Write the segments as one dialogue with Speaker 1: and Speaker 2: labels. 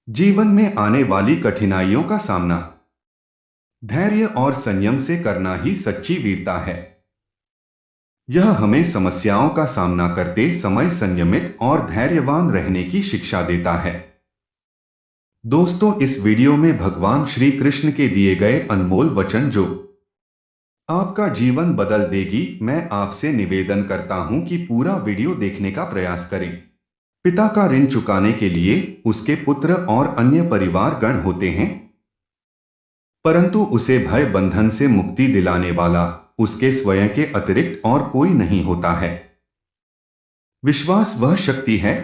Speaker 1: जीवन में आने वाली कठिनाइयों का सामना धैर्य और संयम से करना ही सच्ची वीरता है। यह हमें समस्याओं का सामना करते समय संयमित और धैर्यवान रहने की शिक्षा देता है। दोस्तों, इस वीडियो में भगवान श्री कृष्ण के दिए गए अनमोल वचन जो आपका जीवन बदल देगी, मैं आपसे निवेदन करता हूं कि पूरा वीडियो देखने का प्रयास करें। पिता का ऋण चुकाने के लिए उसके पुत्र और अन्य परिवार गण होते हैं, परंतु उसे भय बंधन से मुक्ति दिलाने वाला उसके स्वयं के अतिरिक्त और कोई नहीं होता है। विश्वास वह शक्ति है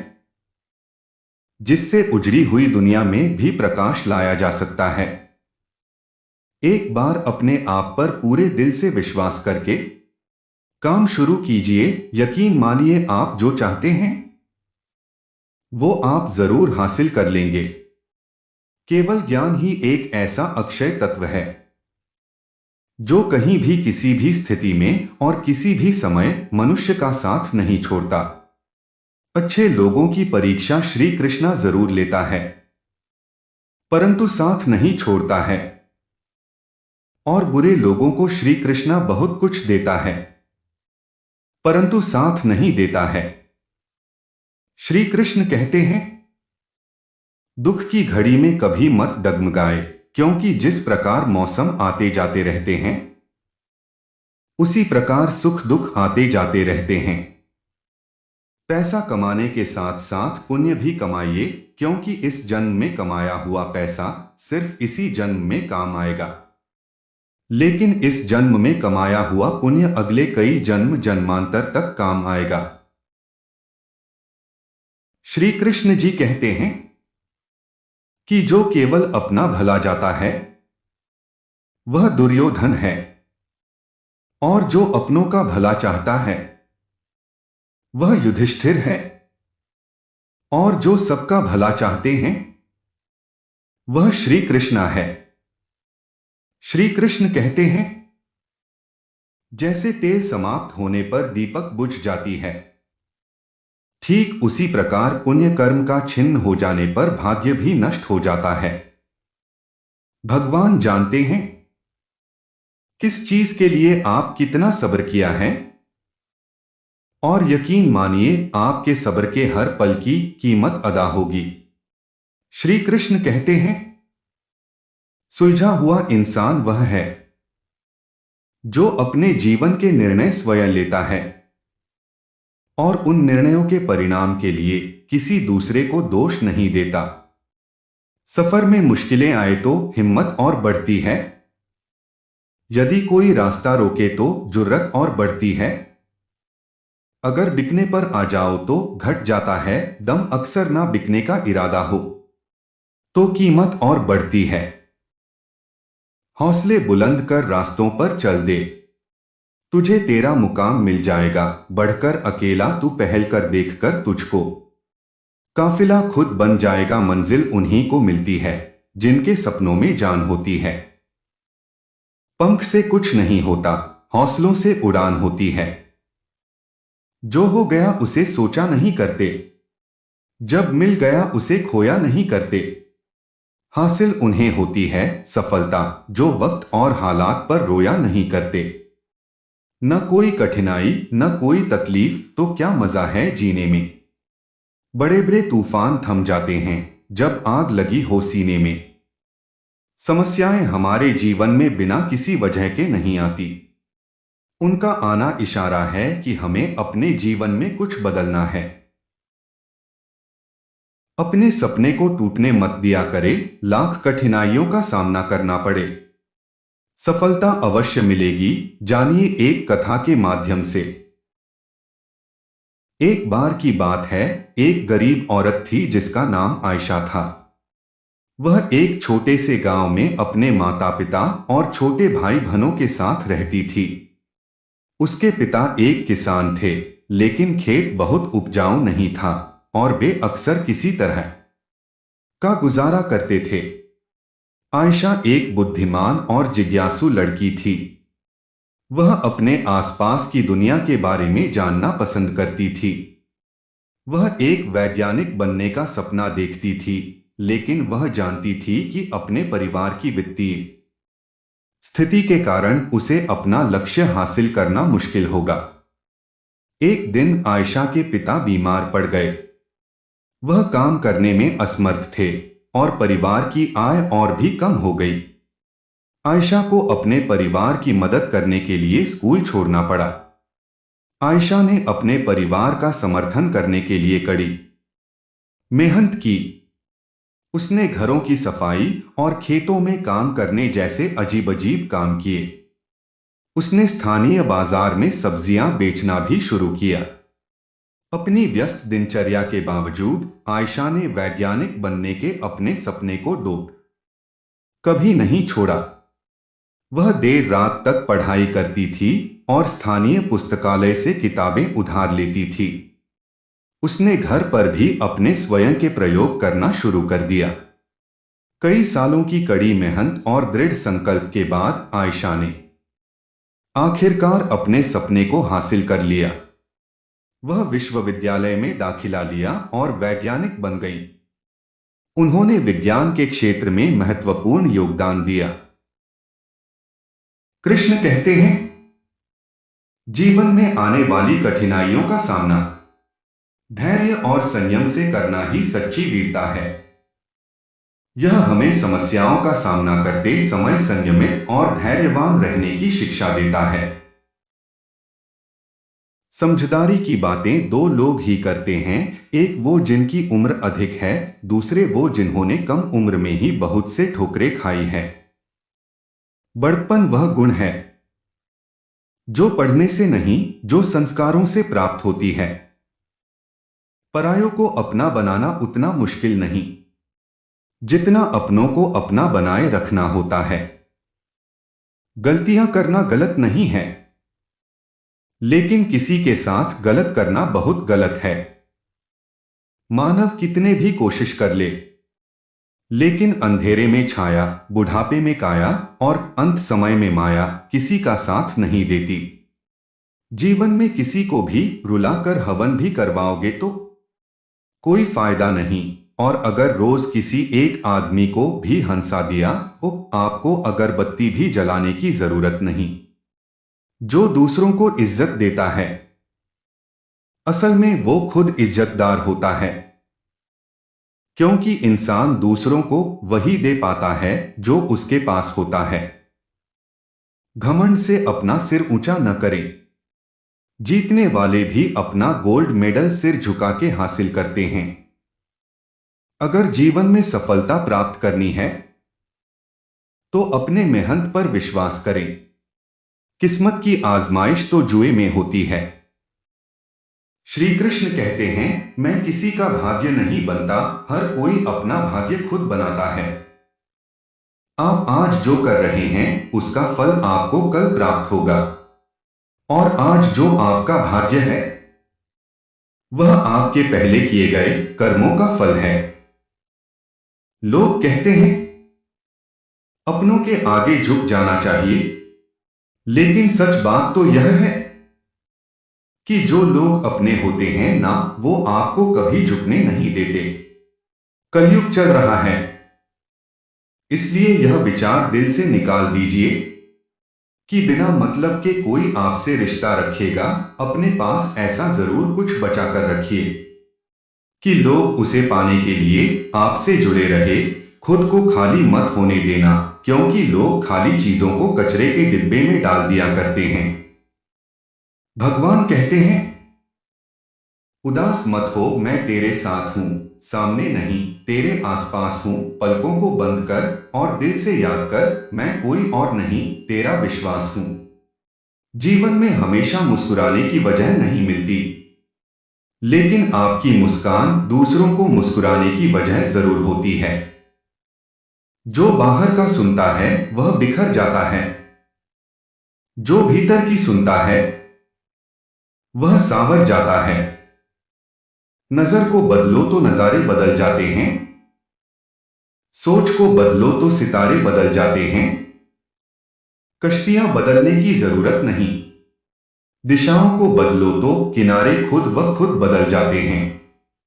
Speaker 1: जिससे उजड़ी हुई दुनिया में भी प्रकाश लाया जा सकता है। एक बार अपने आप पर पूरे दिल से विश्वास करके काम शुरू कीजिए। यकीन मानिए, आप जो चाहते हैं वो आप जरूर हासिल कर लेंगे। केवल ज्ञान ही एक ऐसा अक्षय तत्व है जो कहीं भी किसी भी स्थिति में और किसी भी समय मनुष्य का साथ नहीं छोड़ता। अच्छे लोगों की परीक्षा श्री कृष्णा जरूर लेता है, परंतु साथ नहीं छोड़ता है, और बुरे लोगों को श्री कृष्णा बहुत कुछ देता है, परंतु साथ नहीं देता है। श्री कृष्ण कहते हैं, दुख की घड़ी में कभी मत डगमगाए, क्योंकि जिस प्रकार मौसम आते जाते रहते हैं उसी प्रकार सुख दुख आते जाते रहते हैं। पैसा कमाने के साथ साथ पुण्य भी कमाइए, क्योंकि इस जन्म में कमाया हुआ पैसा सिर्फ इसी जन्म में काम आएगा, लेकिन इस जन्म में कमाया हुआ पुण्य अगले कई जन्म जन्मांतर तक काम आएगा। श्री कृष्ण जी कहते हैं कि जो केवल अपना भला जाता है वह दुर्योधन है, और जो अपनों का भला चाहता है वह युधिष्ठिर है, और जो सबका भला चाहते हैं वह श्री कृष्णा है। श्री कृष्ण कहते हैं, जैसे तेल समाप्त होने पर दीपक बुझ जाती है, ठीक उसी प्रकार पुण्य कर्म का छिन्न हो जाने पर भाग्य भी नष्ट हो जाता है। भगवान जानते हैं किस चीज के लिए आप कितना सब्र किया है, और यकीन मानिए आपके सब्र के हर पल की कीमत अदा होगी। श्री कृष्ण कहते हैं, सुलझा हुआ इंसान वह है जो अपने जीवन के निर्णय स्वयं लेता है और उन निर्णयों के परिणाम के लिए किसी दूसरे को दोष नहीं देता। सफर में मुश्किलें आए तो हिम्मत और बढ़ती है, यदि कोई रास्ता रोके तो जुर्रत और बढ़ती है, अगर बिकने पर आ जाओ तो घट जाता है, दम अक्सर ना बिकने का इरादा हो तो कीमत और बढ़ती है। हौसले बुलंद कर रास्तों पर चल दे, तुझे तेरा मुकाम मिल जाएगा। बढ़कर अकेला तू पहल कर देखकर तुझको काफिला खुद बन जाएगा। मंजिल उन्हीं को मिलती है जिनके सपनों में जान होती है। पंख से कुछ नहीं होता, हौसलों से उड़ान होती है। जो हो गया उसे सोचा नहीं करते, जब मिल गया उसे खोया नहीं करते। हासिल उन्हें होती है सफलता जो वक्त और हालात पर रोया नहीं करते। न कोई कठिनाई न कोई तकलीफ तो क्या मजा है जीने में। बड़े बड़े तूफान थम जाते हैं जब आग लगी हो सीने में। समस्याएं हमारे जीवन में बिना किसी वजह के नहीं आती, उनका आना इशारा है कि हमें अपने जीवन में कुछ बदलना है। अपने सपने को टूटने मत दिया करे, लाख कठिनाइयों का सामना करना पड़े, सफलता अवश्य मिलेगी। जानिए एक कथा के माध्यम से। एक बार की बात है, एक गरीब औरत थी जिसका नाम आयशा था। वह एक छोटे से गांव में अपने माता पिता और छोटे भाई बहनों के साथ रहती थी। उसके पिता एक किसान थे, लेकिन खेत बहुत उपजाऊ नहीं था और वे अक्सर किसी तरह का गुजारा करते थे। आयशा एक बुद्धिमान और जिज्ञासु लड़की थी। वह अपने आसपास की दुनिया के बारे में जानना पसंद करती थी। वह एक वैज्ञानिक बनने का सपना देखती थी, लेकिन वह जानती थी कि अपने परिवार की वित्तीय स्थिति के कारण उसे अपना लक्ष्य हासिल करना मुश्किल होगा। एक दिन आयशा के पिता बीमार पड़ गए। वह काम करने में असमर्थ थे और परिवार की आय और भी कम हो गई। आयशा को अपने परिवार की मदद करने के लिए स्कूल छोड़ना पड़ा। आयशा ने अपने परिवार का समर्थन करने के लिए कड़ी मेहनत की। उसने घरों की सफाई और खेतों में काम करने जैसे अजीब-अजीब काम किए। उसने स्थानीय बाजार में सब्जियां बेचना भी शुरू किया। अपनी व्यस्त दिनचर्या के बावजूद आयशा ने वैज्ञानिक बनने के अपने सपने को कभी नहीं छोड़ा। वह देर रात तक पढ़ाई करती थी और स्थानीय पुस्तकालय से किताबें उधार लेती थी। उसने घर पर भी अपने स्वयं के प्रयोग करना शुरू कर दिया। कई सालों की कड़ी मेहनत और दृढ़ संकल्प के बाद आयशा ने आखिरकार अपने सपने को हासिल कर लिया। वह विश्वविद्यालय में दाखिला लिया और वैज्ञानिक बन गई। उन्होंने विज्ञान के क्षेत्र में महत्वपूर्ण योगदान दिया। कृष्ण कहते हैं, जीवन में आने वाली कठिनाइयों का सामना धैर्य और संयम से करना ही सच्ची वीरता है। यह हमें समस्याओं का सामना करते समय संयमित और धैर्यवान रहने की शिक्षा देता है। समझदारी की बातें दो लोग ही करते हैं, एक वो जिनकी उम्र अधिक है, दूसरे वो जिन्होंने कम उम्र में ही बहुत से ठोकरें खाई है। बड़प्पन वह गुण है जो पढ़ने से नहीं, जो संस्कारों से प्राप्त होती है। परायों को अपना बनाना उतना मुश्किल नहीं जितना अपनों को अपना बनाए रखना होता है। गलतियां करना गलत नहीं है, लेकिन किसी के साथ गलत करना बहुत गलत है। मानव कितने भी कोशिश कर ले, लेकिन अंधेरे में छाया, बुढ़ापे में काया और अंत समय में माया किसी का साथ नहीं देती। जीवन में किसी को भी रुलाकर हवन भी करवाओगे तो कोई फायदा नहीं, और अगर रोज किसी एक आदमी को भी हंसा दिया तो आपको अगरबत्ती भी जलाने की जरूरत नहीं। जो दूसरों को इज्जत देता है, असल में वो खुद इज्जतदार होता है, क्योंकि इंसान दूसरों को वही दे पाता है जो उसके पास होता है। घमंड से अपना सिर ऊंचा न करें। जीतने वाले भी अपना गोल्ड मेडल सिर झुका के हासिल करते हैं। अगर जीवन में सफलता प्राप्त करनी है तो अपने मेहनत पर विश्वास करें। किस्मत की आजमाइश तो जुए में होती है। श्री कृष्ण कहते हैं, मैं किसी का भाग्य नहीं बनता, हर कोई अपना भाग्य खुद बनाता है। आप आज जो कर रहे हैं उसका फल आपको कल प्राप्त होगा, और आज जो आपका भाग्य है वह आपके पहले किए गए कर्मों का फल है। लोग कहते हैं अपनों के आगे झुक जाना चाहिए, लेकिन सच बात तो यह है कि जो लोग अपने होते हैं ना, वो आपको कभी झुकने नहीं देते। कलयुग चल रहा है, इसलिए यह विचार दिल से निकाल दीजिए कि बिना मतलब के कोई आपसे रिश्ता रखेगा, अपने पास ऐसा जरूर कुछ बचा कर रखिए कि लोग उसे पाने के लिए आपसे जुड़े रहे। खुद को खाली मत होने देना, क्योंकि लोग खाली चीजों को कचरे के डिब्बे में डाल दिया करते हैं। भगवान कहते हैं, उदास मत हो, मैं तेरे साथ हूं, सामने नहीं तेरे आसपास हूं। पलकों को बंद कर और दिल से याद कर, मैं कोई और नहीं, तेरा विश्वास हूं। जीवन में हमेशा मुस्कुराने की वजह नहीं मिलती, लेकिन आपकी मुस्कान दूसरों को मुस्कुराने की वजह जरूर होती है। जो बाहर का सुनता है वह बिखर जाता है, जो भीतर की सुनता है वह सांवर जाता है। नजर को बदलो तो नजारे बदल जाते हैं, सोच को बदलो तो सितारे बदल जाते हैं। कश्तियां बदलने की जरूरत नहीं, दिशाओं को बदलो तो किनारे खुद ब खुद बदल जाते हैं।